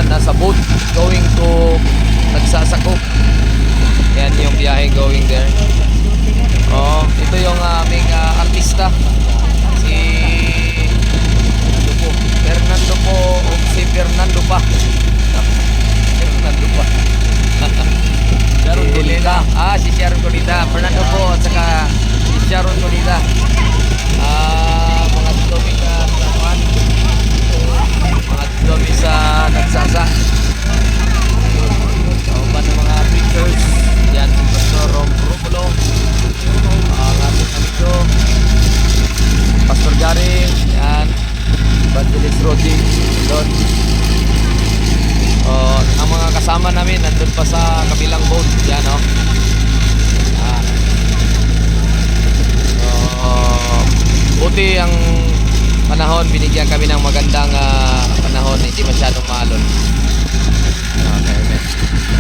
nasa boat going to Nagsasako. Yan yung biyahe going there. Oh, ito yung aming artista. Si Fernando po, o si Fernando pa. Fernando pa. Sharon Colita. Si Sharon Colita. Fernando po at saka si Sharon Colita. Mga tuloy sa San mga tuloy sa Nagsasa. Kauban ng mga pictures. Yan si Pastor Romulo. Ang ating amigo Pastor Gary. Yan Evangelist Rodi doon. Ang mga kasama namin nandun pa sa kabilang boat. Yan buti ang panahon, binigyan kami ng magandang panahon, hindi masyadong maalon.